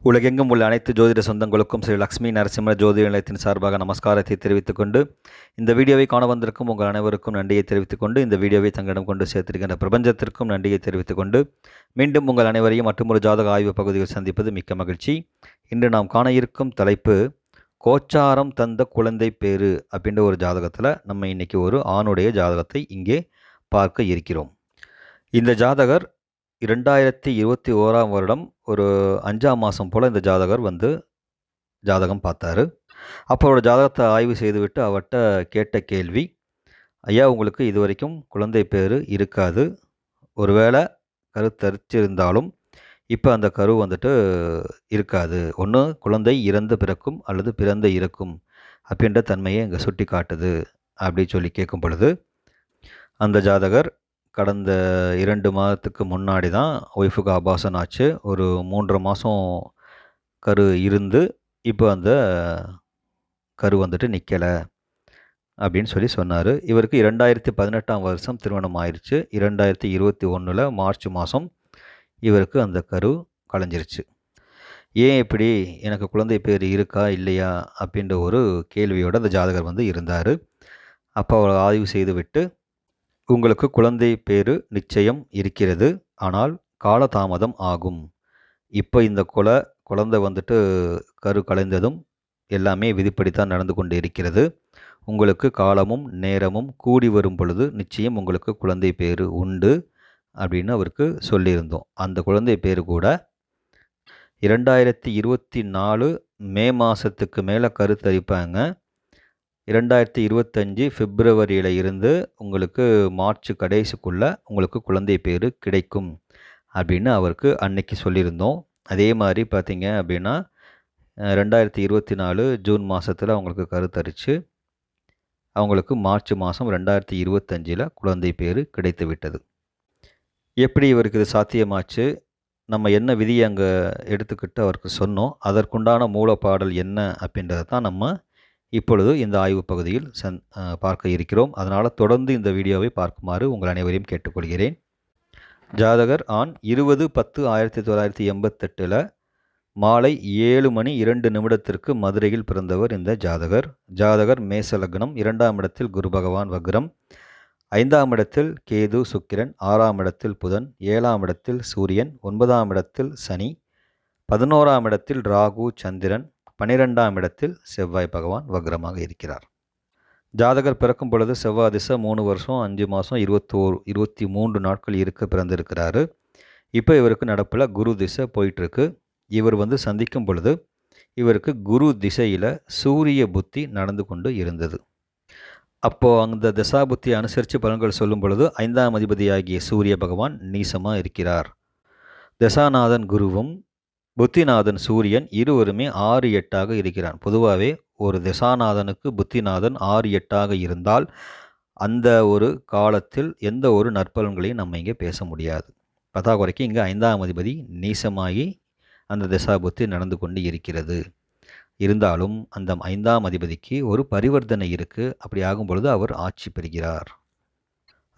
உலகெங்கும் உள்ள அனைத்து ஜோதிட சொந்தங்களுக்கும் ஸ்ரீ லக்ஷ்மி நரசிம்ம ஜோதிட நிலையத்தின் சார்பாக நமஸ்காரத்தை தெரிவித்துக் கொண்டு இந்த வீடியோவை காண வந்திருக்கும் உங்கள் அனைவருக்கும் நன்றியை தெரிவித்துக் கொண்டு இந்த வீடியோவை தங்களிடம் கொண்டு சேர்த்திருக்கின்ற பிரபஞ்சத்திற்கும் நன்றியை தெரிவித்துக் கொண்டு மீண்டும் உங்கள் அனைவரையும் மற்றொரு ஜாதக ஆய்வு பகுதியில் சந்திப்பது மிக்க மகிழ்ச்சி. இன்று நாம் காண இருக்கும் தலைப்பு கோச்சாரம் தந்த குழந்தை பேரு அப்படின்ற ஒரு ஜாதகத்தில் நம்ம இன்னைக்கு ஒரு ஆணுடைய ஜாதகத்தை இங்கே பார்க்க இருக்கிறோம். இந்த ஜாதகர் 2021 வருடம் ஒரு 5ஆம் மாதம் போல் இந்த ஜாதகர் ஜாதகம் பார்த்தாரு. அப்போ அவரோட ஜாதகத்தை ஆய்வு செய்துவிட்டு அவர்கிட்ட கேட்ட கேள்வி, ஐயா உங்களுக்கு இது வரைக்கும் குழந்தை பேர் இருக்காது, ஒருவேளை கருத்தரிச்சிருந்தாலும் இப்போ அந்த கரு இருக்காது, ஒன்று குழந்தை இறந்து பிறக்கும் அல்லது பிறந்த இறக்கும் அப்படின்ற தன்மையை இங்கே சுட்டி காட்டுது அப்படின்னு சொல்லி கேட்கும் பொழுது, அந்த ஜாதகர் கடந்த 2 மாதத்துக்கு முன்னாடி தான் ஒய்ஃபுக்கு ஆபாசன் ஆச்சு. ஒரு 3.5 மாதம் கரு இருந்து இப்போ அந்த கரு நிற்கலை அப்படின்னு சொல்லி சொன்னார். இவருக்கு 2018ஆம் வருஷம் திருமணம் ஆயிடுச்சு. 2021 மார்ச் மாதம் இவருக்கு அந்த கரு கலைஞ்சிருச்சு. ஏன் இப்படி, எனக்கு குழந்தை பேர் இருக்கா இல்லையா அப்படின்ற ஒரு கேள்வியோடு அந்த ஜாதகர் இருந்தார். அப்போ அவர் ஆய்வு செய்துவிட்டு, உங்களுக்கு குழந்தை பேரு நிச்சயம் இருக்கிறது, ஆனால் காலதாமதம் ஆகும். இப்போ இந்த குழந்தை கரு கலைந்ததும் எல்லாமே விதிப்படித்தான் நடந்து கொண்டு இருக்கிறது. உங்களுக்கு காலமும் நேரமும் கூடி வரும் பொழுது நிச்சயம் உங்களுக்கு குழந்தை பேரு உண்டு அப்படின்னு அவருக்கு சொல்லியிருந்தோம். அந்த குழந்தை பேரு கூட 2024 மே மாதத்துக்கு மேலே கருத்தரிப்பாங்க. 2025 பிப்ரவரியில் இருந்து உங்களுக்கு மார்ச் கடைசிக்குள்ளே உங்களுக்கு குழந்தை பேர் கிடைக்கும் அப்படின்னு அவருக்கு அன்னைக்கு சொல்லியிருந்தோம். அதே மாதிரி பார்த்தீங்க அப்படின்னா 2024 ஜூன் மாதத்தில் அவங்களுக்கு கருத்தரித்து அவங்களுக்கு மார்ச் மாதம் 2025 குழந்தை பேர் கிடைத்து விட்டது. எப்படி இவருக்கு இது சாத்தியமாச்சு, நம்ம என்ன விதியை அங்கே எடுத்துக்கிட்டு அவருக்கு சொன்னோம், அதற்குண்டான மூலப்பாடல் என்ன அப்படின்றத தான் நம்ம இப்பொழுது இந்த ஆய்வு பகுதியில் பார்க்க இருக்கிறோம். அதனால் தொடர்ந்து இந்த வீடியோவை பார்க்குமாறு உங்கள் அனைவரையும் கேட்டுக்கொள்கிறேன். ஜாதகர் ஆண் 20/10/1988 மாலை 7:02 மதுரையில் பிறந்தவர் இந்த ஜாதகர். ஜாதகர் மேச லக்னம், 2ஆம் இடத்தில் குரு பகவான் வக்ரம், 5ஆம் இடத்தில் கேது சுக்கிரன், 6ஆம் இடத்தில் புதன், 7ஆம் இடத்தில் சூரியன், 9ஆம் இடத்தில் சனி, 11ஆம் இடத்தில் ராகு சந்திரன், 12ஆம் இடத்தில் செவ்வாய் பகவான் வக்ரமாக இருக்கிறார். ஜாதகர் பிறக்கும் பொழுது செவ்வாய் திசை 3 வருஷம் 5 மாதம் 23 நாட்கள் இருக்க பிறந்திருக்கிறாரு. இப்போ இவருக்கு நடப்பில் குரு திசை போயிட்டுருக்கு. இவர் சந்திக்கும் பொழுது இவருக்கு குரு திசையில் சூரிய புத்தி நடந்து கொண்டு இருந்தது. அப்போது அந்த திசா புத்தியை அனுசரித்து பலன்கள் சொல்லும் பொழுது 5ஆம் அதிபதியாகிய சூரிய பகவான் நீசமாக இருக்கிறார். தசாநாதன் குருவும் புத்திநாதன் சூரியன் இருவருமே 6-8 இருக்கிறான். பொதுவாகவே ஒரு தசாநாதனுக்கு புத்திநாதன் 6-8 இருந்தால் அந்த ஒரு காலத்தில் எந்த ஒரு நற்பலன்களையும் நம்ம இங்கே பேச முடியாது. பத்தாக்குறைக்கு இங்கே 5ஆம் அதிபதி நீசமாகி அந்த தசா புத்தி நடந்து கொண்டு இருக்கிறது. இருந்தாலும் அந்த 5ஆம் அதிபதிக்கு ஒரு பரிவர்த்தனை இருக்குது. அப்படி ஆகும் பொழுது அவர் ஆட்சி பெறுகிறார்.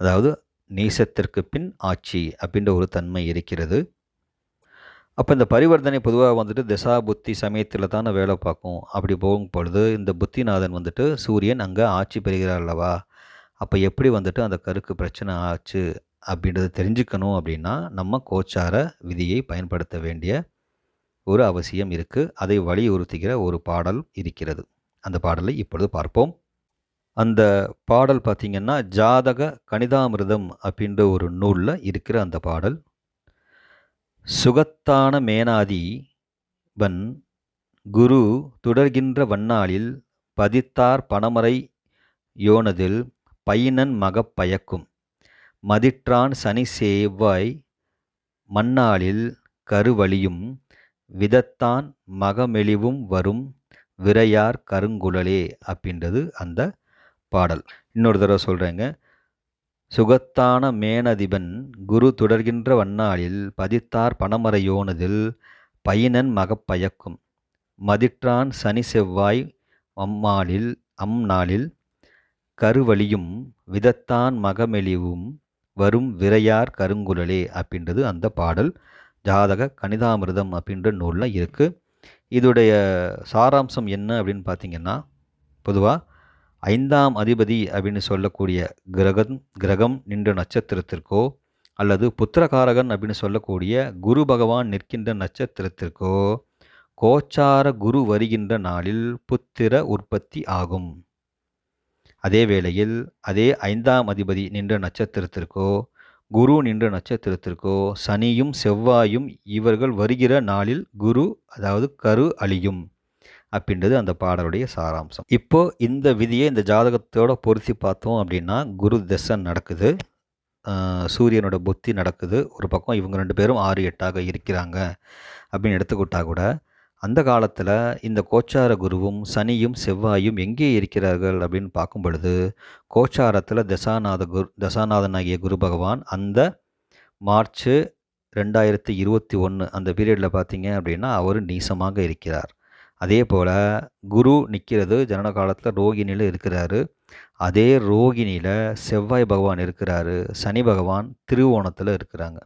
அதாவது நீசத்திற்கு பின் ஆட்சி அப்படின்ற ஒரு தன்மை இருக்கிறது. அப்போ இந்த பரிவர்த்தனை பொதுவாக திசா புத்தி சமயத்தில் தானே வேலை பார்க்கும். அப்படி போகும் பொழுது இந்த புத்திநாதன் சூரியன் அங்கே ஆட்சி பெறுகிறார் அல்லவா. அப்போ எப்படி அந்த கருக்கு பிரச்சனை ஆச்சு அப்படின்றத தெரிஞ்சுக்கணும் அப்படின்னா நம்ம கோச்சார விதியை பயன்படுத்த வேண்டிய ஒரு அவசியம் இருக்குது. அதை வலியுறுத்துகிற ஒரு பாடல் இருக்கிறது. அந்த பாடலை இப்பொழுது பார்ப்போம். அந்த பாடல் பார்த்திங்கன்னா ஜாதக கணிதாமிர்தம் அப்படின்ற ஒரு நூலில் இருக்கிற அந்த பாடல். சுகத்தான மேனாதி வன் குரு தொடர்கின்ற வண்ணாளில் பதித்தார் பணமறை யோனதில் பையனன் மகப்பயக்கும் மதிற்றான் சனி சேவாய் மண்ணாளில் கருவழியும் விதத்தான் மகமெளிவும் வரும் விரையார் கருங்குழலே அப்படின்றது அந்த பாடல். இன்னொரு தடவை சொல்கிறேங்க. சுகத்தான மேனதிபன் குரு தொடர்கின்ற வண்ணாளில் பதித்தார் பணமறையோனதில் பையனன் மகப்பயக்கும் மதிற்றான் சனி செவ்வாய் அம்நாளில் கருவழியும் விதத்தான் மகமெளிவும் வரும் விரையார் கருங்குழலே அப்படின்றது அந்த பாடல். ஜாதக கணிதாமிர்தம் அப்படின்ற நூலில் இருக்குது. இதோடைய சாராம்சம் என்ன அப்படின்னு பார்த்தீங்கன்னா, பொதுவாக 5ஆம் அதிபதி அப்படின்னு சொல்லக்கூடிய கிரகம் நின்ற நட்சத்திரத்திற்கோ அல்லது புத்திரகாரகன் அப்படின்னு சொல்லக்கூடிய குரு பகவான் நிற்கின்ற நட்சத்திரத்திற்கோ கோச்சார குரு வருகின்ற நாளில் புத்திர உற்பத்தி ஆகும். அதே வேளையில் அதே 5ஆம் அதிபதி நின்ற நட்சத்திரத்திற்கோ குரு நின்ற நட்சத்திரத்திற்கோ சனியும் செவ்வாயும் இவர்கள் வருகிற நாளில் குரு அதாவது கரு அழியும் அப்படின்றது அந்த பாடலுடைய சாராம்சம். இப்போ இந்த விதியை இந்த ஜாதகத்தோட பொருத்தி பார்த்தோம் அப்படின்னா, குரு தசை நடக்குது, சூரியனோட புத்தி நடக்குது, ஒரு பக்கம் இவங்க 2 பேரும் 6, 8ஆக இருக்கிறாங்க அப்படின்னு எடுத்துக்கிட்டா கூட, அந்த காலத்தில் இந்த கோச்சார குருவும் சனியும் செவ்வாயும் எங்கே இருக்கிறார்கள் அப்படின்னு பார்க்கும் பொழுது, கோச்சாரத்தில் தசாநாதனாகிய குரு பகவான் அந்த மார்ச் 2021 அந்த பீரியடில் பார்த்தீங்க அப்படின்னா அவர் நீசமாக இருக்கிறார். அதே போல் குரு நிற்கிறது ஜனன காலத்தில் ரோகிணியில் இருக்கிறாரு. அதே ரோகிணியில் செவ்வாய் பகவான் இருக்கிறாரு. சனி பகவான் திருவோணத்தில் இருக்கிறாங்க.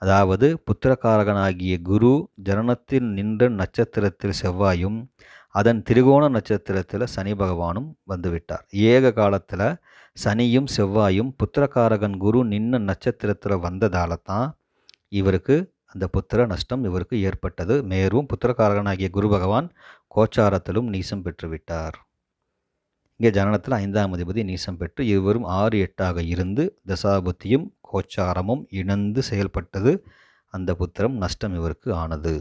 அதாவது புத்திரகாரகனாகிய குரு ஜனனத்தில் நின்ற நட்சத்திரத்தில் செவ்வாயும் அதன் திரிகோண நட்சத்திரத்தில் சனி பகவானும் வந்துவிட்டார். ஏக காலத்தில் சனியும் செவ்வாயும் புத்திரகாரகன் குரு நின்ன நட்சத்திரத்தில் வந்ததால தான் இவருக்கு அந்த புத்திர நஷ்டம் இவருக்கு ஏற்பட்டது. மேலும் புத்திரகாரகனாகிய குரு பகவான் கோச்சாரத்திலும் நீசம் பெற்றுவிட்டார். இங்கே ஜனனத்தில் 5ஆம் அதிபதி நீசம் பெற்று இருவரும் 6, 8ஆக இருந்து தசாபுத்தியும் கோச்சாரமும் இணைந்து செயல்பட்டது. அந்த புத்திரம் நஷ்டம் இவருக்கு ஆனது.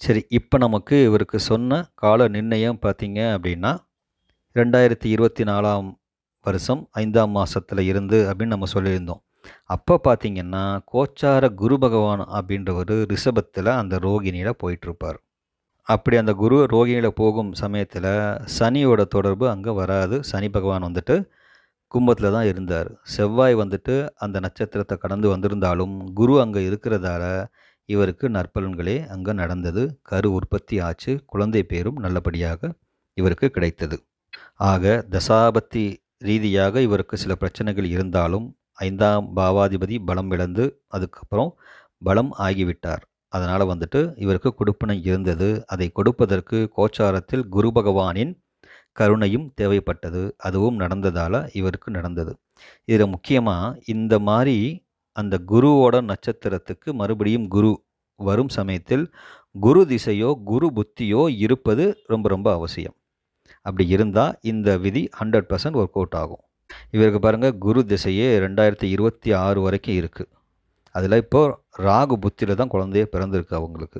சரி, இப்போ நமக்கு இவருக்கு சொன்ன கால நிர்ணயம் பார்த்தீங்க அப்படின்னா 2024ஆம் வருஷம் 5ஆம் மாதத்தில் இருந்து அப்படின்னு நம்ம சொல்லியிருந்தோம். அப்போ பார்த்தீங்கன்னா கோச்சார குரு பகவான் அப்படின்றவர் ரிஷபத்தில் அந்த ரோகிணியில் போயிட்டுருப்பார். அப்படி அந்த குரு ரோகிணியில் போகும் சமயத்தில் சனியோட தொடர்பு அங்கே வராது. சனி பகவான் வந்துட்டு கும்பத்தில் தான் இருந்தார். செவ்வாய் வந்துட்டு அந்த நட்சத்திரத்தை கடந்து வந்திருந்தாலும் குரு அங்கே இருக்கிறதால இவருக்கு நற்பலன்களே அங்கே நடந்தது. கரு உற்பத்தி ஆச்சு, குழந்தை பேரும் நல்லபடியாக இவருக்கு கிடைத்தது. ஆக தசாபத்தி ரீதியாக இவருக்கு சில பிரச்சனைகள் இருந்தாலும் 5ஆம் பாவாதிபதி பலம் இழந்து அதுக்கப்புறம் பலம் ஆகிவிட்டார். அதனால் வந்துட்டு இவருக்கு கொடுப்பனை இருந்தது. அதை கொடுப்பதற்கு கோச்சாரத்தில் குரு பகவானின் கருணையும் தேவைப்பட்டது. அதுவும் நடந்ததால் இவருக்கு நடந்தது. இதில் முக்கியமாக இந்த மாதிரி அந்த குருவோட நட்சத்திரத்துக்கு மறுபடியும் குரு வரும் சமயத்தில் குரு திசையோ குரு புத்தியோ இருப்பது ரொம்ப ரொம்ப அவசியம். அப்படி இருந்தால் இந்த விதி 100% ஒர்க் அவுட் ஆகும். இவருக்கு பாருங்கள், குரு திசையே 2026 வரைக்கும் இருக்குது. அதில் இப்போது ராகு புத்தியில் தான் குழந்தையே பிறந்திருக்கு அவங்களுக்கு.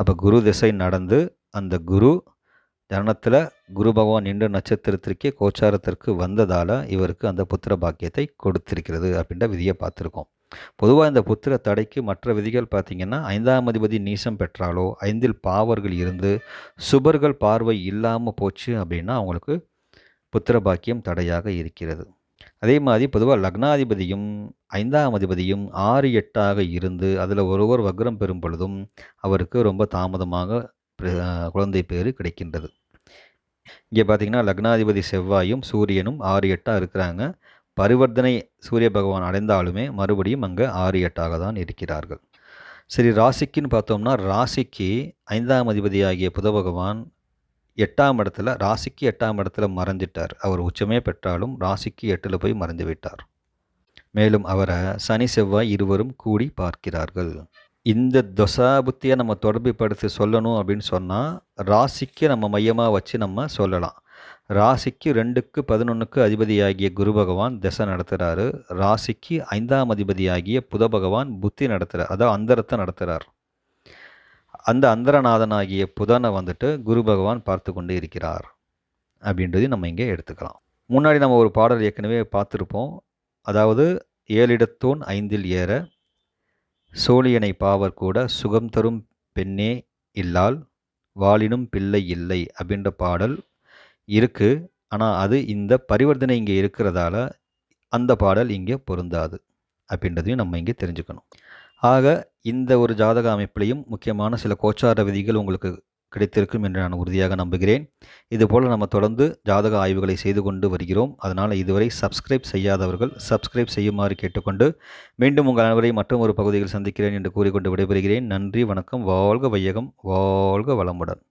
அப்போ குரு திசை நடந்து அந்த குரு ஜனனத்தில் குரு பகவான் நின்ற நட்சத்திரத்திற்கே கோச்சாரத்திற்கு வந்ததால் இவருக்கு அந்த புத்திர பாக்கியத்தை கொடுத்திருக்கிறது அப்படின்ற விதியை பார்த்துருக்கோம். பொதுவாக இந்த புத்திர தடைக்கு மற்ற விதிகள் பார்த்திங்கன்னா 5ஆம் அதிபதி நீசம் பெற்றாலோ 5இல் பாவர்கள் இருந்து சுபர்கள் பார்வை இல்லாமல் போச்சு அப்படின்னா அவங்களுக்கு புத்திர பாக்கியம் தடையாக இருக்கிறது. அதே மாதிரி பொதுவாக லக்னாதிபதியும் 5ஆம் அதிபதியும் 6, 8ஆக இருந்து அதில் ஒருவர் வக்ரம் பெறும் பொழுதும் அவருக்கு ரொம்ப தாமதமாக குழந்தை பேர் கிடைக்கின்றது. இங்கே பார்த்திங்கன்னா லக்னாதிபதி செவ்வாயும் சூரியனும் 6, 8ஆக இருக்கிறாங்க. பரிவர்த்தனை சூரிய பகவான் அடைந்தாலுமே மறுபடியும் அங்கே 6, 8ஆக தான் இருக்கிறார்கள். சரி, ராசிக்குன்னு பார்த்தோம்னா ராசிக்கு 5ஆம் அதிபதியாகிய புத பகவான் 8ஆம் இடத்துல, ராசிக்கு 8ஆம் இடத்துல மறைஞ்சிட்டார். அவர் உச்சமே பெற்றாலும் ராசிக்கு 8இல் போய் மறைந்து விட்டார். மேலும் அவரை சனி செவ்வாய் இருவரும் கூடி பார்க்கிறார்கள். இந்த தசாபுத்தியை நம்ம தொடர்புபடுத்தி சொல்லணும் அப்படின்னு சொன்னால் ராசிக்கு நம்ம மையமாக வச்சு நம்ம சொல்லலாம். ராசிக்கு 2க்கு 11க்கு அதிபதியாகிய குரு பகவான் தசை நடத்துகிறாரு. ராசிக்கு 5ஆம் அதிபதியாகிய புத பகவான் புத்தி நடத்துகிறார், அதாவது அந்தரத்தை நடத்துகிறார். அந்த அந்தரநாதனாகிய புதனை வந்துட்டு குரு பகவான் பார்த்து கொண்டு இருக்கிறார் அப்படின்றது நம்ம இங்கே எடுத்துக்கலாம். முன்னாடி நம்ம ஒரு பாடல் ஏற்கனவே பார்த்துருப்போம். அதாவது 7 இடத்தோன் 5இல் ஏற சோழியனை பாவர் கூட சுகம் தரும் பெண்ணே இல்லால் வாளினும் பிள்ளை இல்லை அப்படின்ற பாடல் இருக்குது. ஆனால் அது இந்த பரிவர்த்தனை இங்கே இருக்கிறதால அந்த பாடல் இங்கே பொருந்தாது அப்படின்றதையும் நம்ம இங்கே தெரிஞ்சுக்கணும். ஆக இந்த ஒரு ஜாதக அமைப்பிலையும் முக்கியமான சில கோச்சார விதிகள் உங்களுக்கு கிடைத்திருக்கும் என்று நான் உறுதியாக நம்புகிறேன். இதுபோல் நம்ம தொடர்ந்து ஜாதக ஆய்வுகளை செய்து கொண்டு வருகிறோம். அதனால் இதுவரை சப்ஸ்கிரைப் செய்யாதவர்கள் சப்ஸ்கிரைப் செய்யுமாறு கேட்டுக்கொண்டு மீண்டும் உங்கள் அனைவரையும் மற்றும் ஒரு பகுதியில் சந்திக்கிறேன் என்று கூறிக்கொண்டு விடைபெறுகிறேன். நன்றி, வணக்கம். வாழ்க வையகம், வாழ்க வளமுடன்.